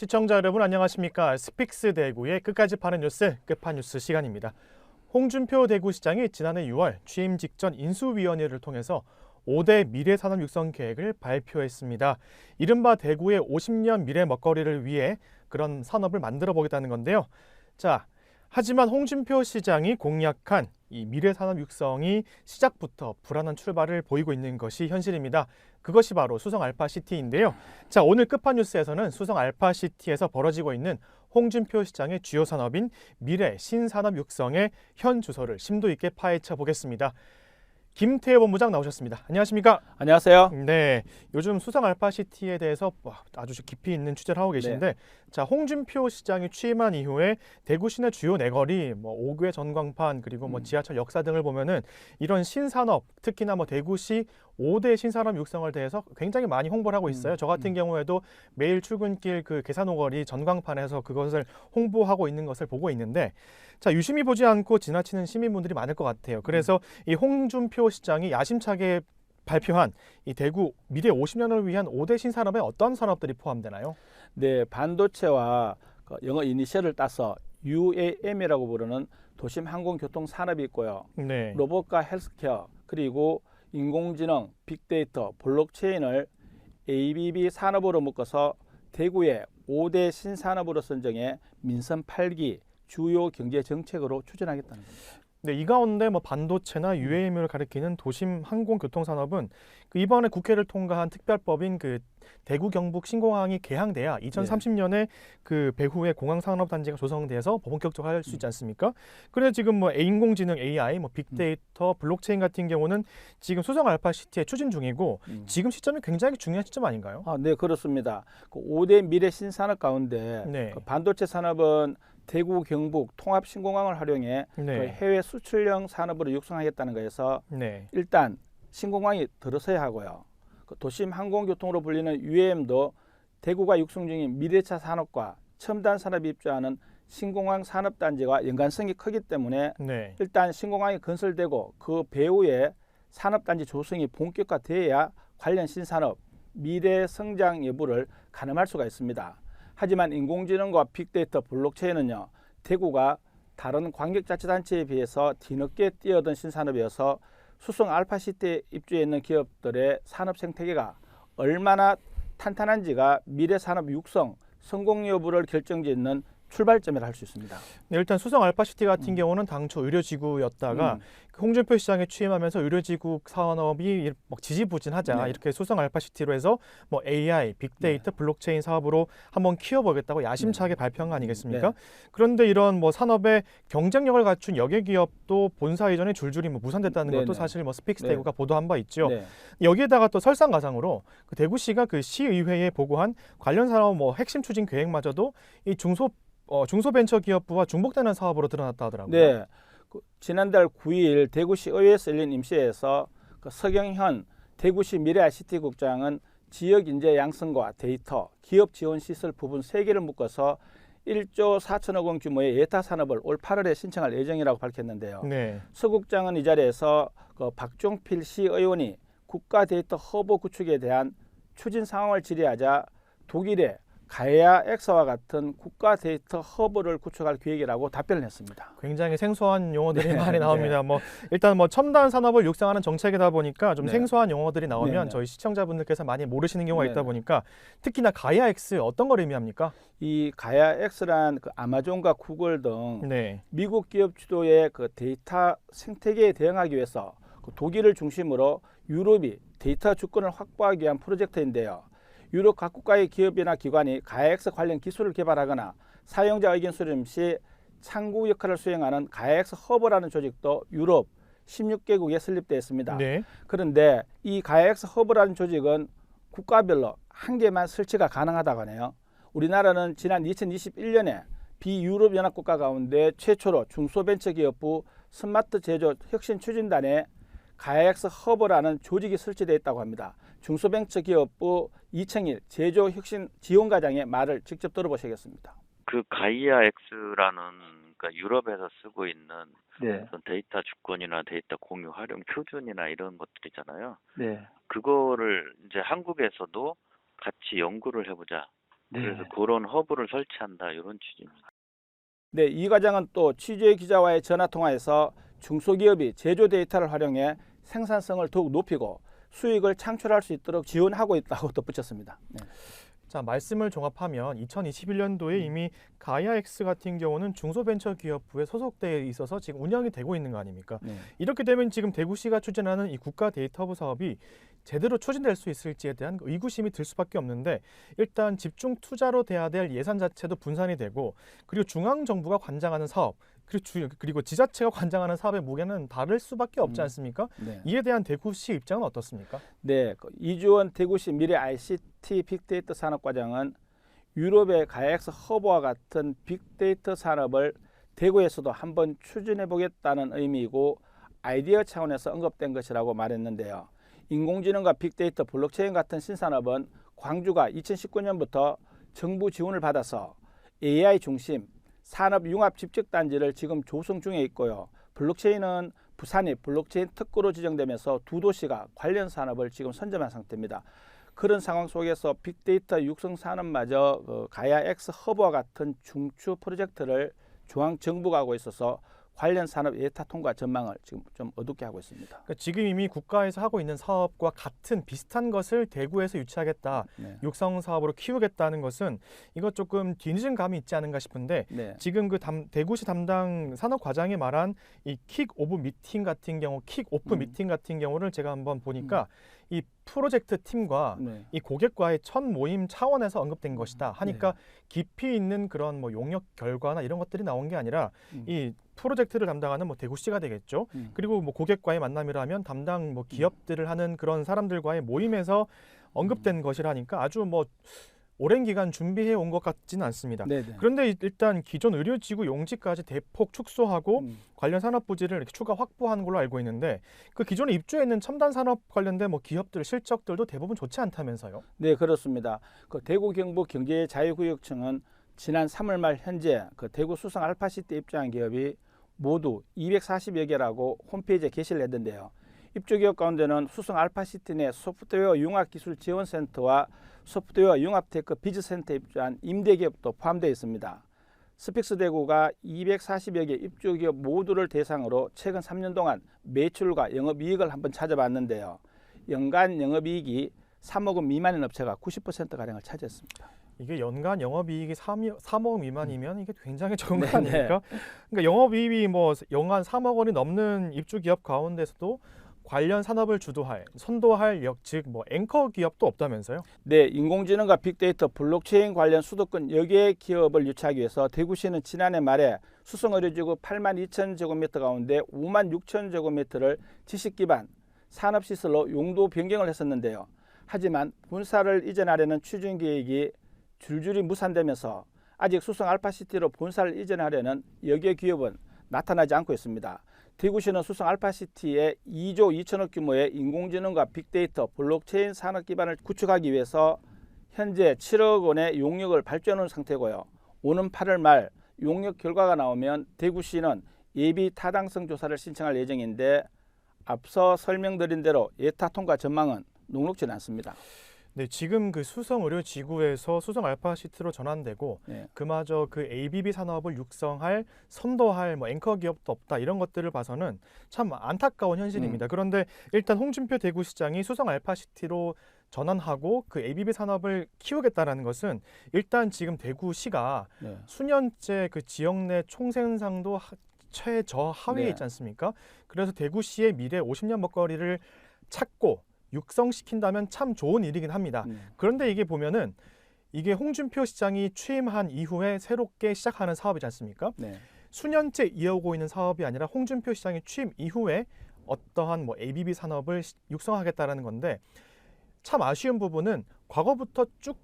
시청자 여러분 안녕하십니까? 스픽스 대구의 끝까지 파는 뉴스 끝판뉴스 시간입니다. 홍준표 대구시장이 지난해 6월 취임 직전 인수위원회를 통해서 5대 미래산업 육성 계획을 발표했습니다. 이른바 대구의 50년 미래 먹거리를 위해 그런 산업을 만들어 보겠다는 건데요. 자, 하지만 홍준표 시장이 공약한 이 미래산업 육성이 시작부터 불안한 출발을 보이고 있는 것이 현실입니다. 그것이 바로 수성 알파시티인데요. 자, 오늘 끝판뉴스에서는 수성 알파시티에서 벌어지고 있는 홍준표 시장의 주요 산업인 미래 신산업 육성의 현 주소를 심도 있게 파헤쳐 보겠습니다. 김태호 본부장 나오셨습니다. 안녕하십니까? 안녕하세요. 네, 요즘 수성 알파시티에 대해서 아주 깊이 있는 취재를 하고 계신데, 네. 자, 홍준표 시장이 취임한 이후에 대구 시내 주요 내거리, 옥외 전광판 그리고 지하철 역사 등을 보면은 이런 신산업, 특히나 대구시 5대 신산업 육성을 대해서 굉장히 많이 홍보를 하고 있어요. 저 같은 경우에도 매일 출근길 그 계산오거리 전광판에서 그것을 홍보하고 있는 것을 보고 있는데, 자, 유심히 보지 않고 지나치는 시민분들이 많을 것 같아요. 그래서 이 홍준표 시장이 야심차게 발표한 이 대구 미래 50년을 위한 5대 신산업에 어떤 산업들이 포함되나요? 네, 반도체와 영어 이니셜을 따서 UAM이라고 부르는 도심 항공교통 산업이 있고요. 네. 로봇과 헬스케어, 그리고 인공지능, 빅데이터, 블록체인을 ABB 산업으로 묶어서 대구의 5대 신산업으로 선정해 민선 8기 주요 경제 정책으로 추진하겠다는 겁니다. 네, 이 가운데 반도체나 UAM을 가리키는 도심 항공교통 산업은 그 이번에 국회를 통과한 특별법인 그 대구 경북 신공항이 개항돼야 2030년에 그 배후에 공항산업단지가 조성돼서 본격적으로 할 수 있지 않습니까? 그런데 지금 인공지능 AI, 빅데이터, 블록체인 같은 경우는 지금 수성 알파시티에 추진 중이고 지금 시점이 굉장히 중요한 시점 아닌가요? 네, 그렇습니다. 그 5대 미래 신산업 가운데 네. 그 반도체 산업은 대구 경북 통합 신공항을 활용해 네. 그 해외 수출형 산업으로 육성하겠다는 거에서 네. 일단 신공항이 들어서야 하고요. 그 도심 항공교통으로 불리는 UAM도 대구가 육성 중인 미래차 산업과 첨단 산업이 입주하는 신공항 산업단지와 연관성이 크기 때문에 네. 일단 신공항이 건설되고 그 배후에 산업단지 조성이 본격화돼야 관련 신산업 미래 성장 여부를 가늠할 수가 있습니다. 하지만 인공지능과 빅데이터, 블록체인은요, 대구가 다른 광역자치단체에 비해서 뒤늦게 뛰어든 신산업이어서 수성 알파시티에 입주해 있는 기업들의 산업 생태계가 얼마나 탄탄한지가 미래 산업 육성 성공 여부를 결정짓는 출발점이라 할 수 있습니다. 네, 일단 수성 알파시티 같은 경우는 당초 의료지구였다가 그 홍준표 시장에 취임하면서 의료지구 산업이 지지부진하자 네. 이렇게 수성 알파시티로 해서 AI, 빅데이터, 블록체인 사업으로 한번 키워보겠다고 야심차게 발표한 거 아니겠습니까? 네. 그런데 이런 산업의 경쟁력을 갖춘 여객 기업도 본사 이전에 줄줄이 무산됐다는 것도 사실 스픽스 대구가 보도한 바 있죠. 네. 여기에다가 또 설상가상으로 그 대구시가 그 시의회에 보고한 관련 산업 핵심 추진 계획마저도 이 중소벤처기업부와 중복되는 사업으로 드러났다 하더라고요. 네. 지난달 9일 대구시 의회에서 열린 임시회에서 서경현 대구시 미래-ICT 국장은 지역 인재 양성과 데이터, 기업 지원 시설 부분 3개를 묶어서 1조 4천억 원 규모의 예타 산업을 올 8월에 신청할 예정이라고 밝혔는데요. 네. 서 국장은 이 자리에서 박종필 시의원이 국가 데이터 허브 구축에 대한 추진 상황을 질의하자 독일의 가이아 엑스와 같은 국가 데이터 허브를 구축할 계획이라고 답변을 했습니다. 굉장히 생소한 용어들이 많이 나옵니다. 일단 첨단 산업을 육성하는 정책이다 보니까 좀 생소한 용어들이 나오면 저희 시청자분들께서 많이 모르시는 경우가 있다 보니까 특히나 가이아 엑스 어떤 걸 의미합니까? 이 가이아 엑스란 아마존과 구글 등 미국 기업 주도의 데이터 생태계에 대응하기 위해서 독일을 중심으로 유럽이 데이터 주권을 확보하기 위한 프로젝트인데요. 유럽 각국가의 기업이나 기관이 가이아엑스 관련 기술을 개발하거나 사용자 의견 수렴 시 창구 역할을 수행하는 가이아엑스 허브라는 조직도 유럽 16개국에 설립되어 있습니다. 네. 그런데 이 가이아엑스 허브라는 조직은 국가별로 한 개만 설치가 가능하다고 하네요. 우리나라는 지난 2021년에 비유럽 연합국가 가운데 최초로 중소벤처기업부 스마트 제조 혁신 추진단에 가이아엑스 허브라는 조직이 설치되어 있다고 합니다. 중소벤처기업부 이청일 제조혁신 지원과장의 말을 직접 들어보시겠습니다. 그 가이아 X라는 유럽에서 쓰고 있는 어떤 데이터 주권이나 데이터 공유 활용 표준이나 이런 것들이잖아요. 네. 그거를 이제 한국에서도 같이 연구를 해보자. 그래서 그런 허브를 설치한다 이런 취지입니다. 네, 이 과장은 또 취재 기자와의 전화 통화에서 중소기업이 제조 데이터를 활용해 생산성을 더욱 높이고 수익을 창출할 수 있도록 지원하고 있다고 덧붙였습니다. 네. 자, 말씀을 종합하면 2021년도에 이미 가야엑스 같은 경우는 중소벤처기업부에 소속돼 있어서 지금 운영이 되고 있는 거 아닙니까? 네. 이렇게 되면 지금 대구시가 추진하는 이 국가 데이터부 사업이 제대로 추진될 수 있을지에 대한 의구심이 들 수밖에 없는데, 일단 집중 투자로 돼야 될 예산 자체도 분산이 되고, 그리고 중앙정부가 관장하는 사업, 그리고 지자체가 관장하는 사업의 무게는 다를 수밖에 없지 않습니까? 네. 이에 대한 대구시 입장은 어떻습니까? 네, 이주원 대구시 미래 ICT 빅데이터 산업과장은 유럽의 가야엑스 허브와 같은 빅데이터 산업을 대구에서도 한번 추진해 보겠다는 의미이고 아이디어 차원에서 언급된 것이라고 말했는데요. 인공지능과 빅데이터, 블록체인 같은 신산업은 광주가 2019년부터 정부 지원을 받아서 AI 중심 산업융합집적단지를 지금 조성 중에 있고요. 블록체인은 부산이 블록체인 특구로 지정되면서 두 도시가 관련 산업을 지금 선점한 상태입니다. 그런 상황 속에서 빅데이터 육성 산업마저 가야엑스 허브와 같은 중추 프로젝트를 중앙정부가 하고 있어서 관련 산업 예타 통과 전망을 지금 좀 어둡게 하고 있습니다. 그러니까 지금 이미 국가에서 하고 있는 사업과 같은 비슷한 것을 대구에서 유치하겠다, 네. 육성 사업으로 키우겠다는 것은 이것 조금 뒤늦은 감이 있지 않은가 싶은데, 네. 지금 그 대구시 담당 산업과장이 말한 이 킥 오프 미팅 같은 경우를 제가 한번 보니까 이 프로젝트 팀과 네. 이 고객과의 첫 모임 차원에서 언급된 것이다 하니까 깊이 있는 그런 뭐 용역 결과나 이런 것들이 나온 게 아니라 이 프로젝트를 담당하는 뭐 대구시가 되겠죠. 그리고 뭐 고객과의 만남이라면 담당 뭐 기업들을 하는 그런 사람들과의 모임에서 언급된 것이라니까 아주 뭐 오랜 기간 준비해 온 것 같지는 않습니다. 네네. 그런데 일단 기존 의료지구 용지까지 대폭 축소하고 관련 산업 부지를 이렇게 추가 확보한 걸로 알고 있는데, 그 기존에 입주해 있는 첨단 산업 관련된 뭐 기업들 실적들도 대부분 좋지 않다면서요? 네, 그렇습니다. 그 대구 경북 경제자유구역청은 지난 3월 말 현재 그 대구 수성 알파시티 입주한 기업이 모두 240여 개라고 홈페이지에 게시를 했는데요. 입주기업 가운데는 수성 알파시티 내 소프트웨어 융합기술지원센터와 소프트웨어 융합테크 비즈센터에 입주한 임대기업도 포함되어 있습니다. 스픽스 대구가 240여 개 입주기업 모두를 대상으로 최근 3년 동안 매출과 영업이익을 한번 찾아봤는데요. 연간 영업이익이 3억 원 미만인 업체가 90%가량을 차지했습니다. 이게 연간 영업이익이 3억 미만이면 이게 굉장히 적은 거 아닙니까? 그러니까 영업이익이 뭐 연간 3억 원이 넘는 입주기업 가운데서도 관련 산업을 선도할 즉 뭐 앵커 기업도 없다면서요? 네, 인공지능과 빅데이터, 블록체인 관련 수도권 여개 기업을 유치하기 위해서 대구시는 지난해 말에 수성의료지구 8만 2천 제곱미터 가운데 5만 6천 제곱미터를 지식기반 산업시설로 용도 변경을 했었는데요. 하지만 본사를 이전하려는 추진 계획이 줄줄이 무산되면서 아직 수성 알파시티로 본사를 이전하려는 여개 기업은 나타나지 않고 있습니다. 대구시는 수성 알파시티에 2조 2천억 규모의 인공지능과 빅데이터, 블록체인 산업 기반을 구축하기 위해서 현재 7억 원의 용역을 발주해놓은 상태고요. 오는 8월 말 용역 결과가 나오면 대구시는 예비 타당성 조사를 신청할 예정인데 앞서 설명드린 대로 예타 통과 전망은 녹록지는 않습니다. 네, 지금 그 수성 의료지구에서 수성 알파시티로 전환되고 그마저 그 ABB 산업을 선도할 뭐 앵커 기업도 없다, 이런 것들을 봐서는 참 안타까운 현실입니다. 그런데 일단 홍준표 대구시장이 수성 알파시티로 전환하고 그 ABB 산업을 키우겠다라는 것은 일단 지금 대구시가 수년째 그 지역 내 총생산도 최저하위에 있지 않습니까? 그래서 대구시의 미래 50년 먹거리를 찾고 육성시킨다면 참 좋은 일이긴 합니다. 그런데 이게 보면은 이게 홍준표 시장이 취임한 이후에 새롭게 시작하는 사업이지 않습니까? 수년째 이어오고 있는 사업이 아니라 홍준표 시장이 취임 이후에 어떠한 뭐 ABB 산업을 육성하겠다라는 건데, 참 아쉬운 부분은 과거부터 쭉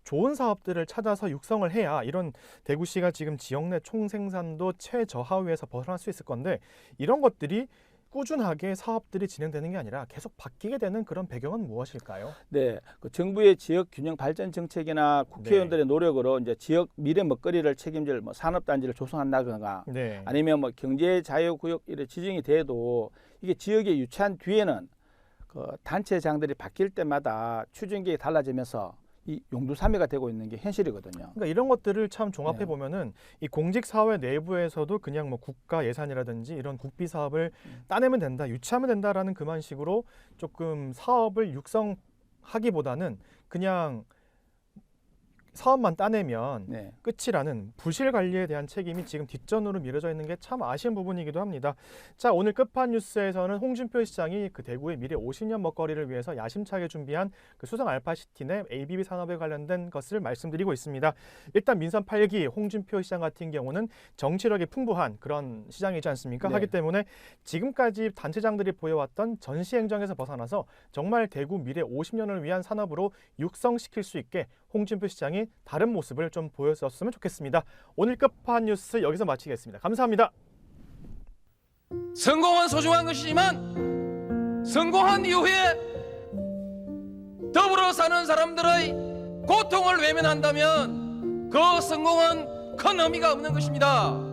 좋은 사업들을 찾아서 육성을 해야 이런 대구시가 지금 지역 내 총생산도 최저하위에서 벗어날 수 있을 건데, 이런 것들이 꾸준하게 사업들이 진행되는 게 아니라 계속 바뀌게 되는 그런 배경은 무엇일까요? 네, 그 정부의 지역 균형 발전 정책이나 국회의원들의 노력으로 이제 지역 미래 먹거리를 책임질 뭐 산업단지를 조성한다거나 아니면 뭐 경제자유구역 이런 지정이 돼도 이게 지역에 유치한 뒤에는 그 단체장들이 바뀔 때마다 추진계획이 달라지면서 이 용두사미가 되고 있는 게 현실이거든요. 그러니까 이런 것들을 참 종합해 네. 보면은 이 공직 사회 내부에서도 그냥 뭐 국가 예산이라든지 이런 국비 사업을 따내면 된다, 유치하면 된다라는 그만 식으로 조금 사업을 육성하기보다는 그냥 사업만 따내면 네. 끝이라는 부실 관리에 대한 책임이 지금 뒷전으로 미뤄져 있는 게 참 아쉬운 부분이기도 합니다. 자, 오늘 끝판 뉴스에서는 홍준표 시장이 그 대구의 미래 50년 먹거리를 위해서 야심차게 준비한 그 수성 알파시티 내 ABB 산업에 관련된 것을 말씀드리고 있습니다. 일단 민선 8기 홍준표 시장 같은 경우는 정치력이 풍부한 그런 시장이지 않습니까? 네. 하기 때문에 지금까지 단체장들이 보여왔던 전시 행정에서 벗어나서 정말 대구 미래 50년을 위한 산업으로 육성시킬 수 있게 홍준표 시장이 다른 모습을 좀 보여줬으면 좋겠습니다. 오늘 끝판 뉴스 여기서 마치겠습니다. 감사합니다. 성공은 소중한 것이지만 성공한 이후에 더불어 사는 사람들의 고통을 외면한다면 그 성공은 큰 의미가 없는 것입니다.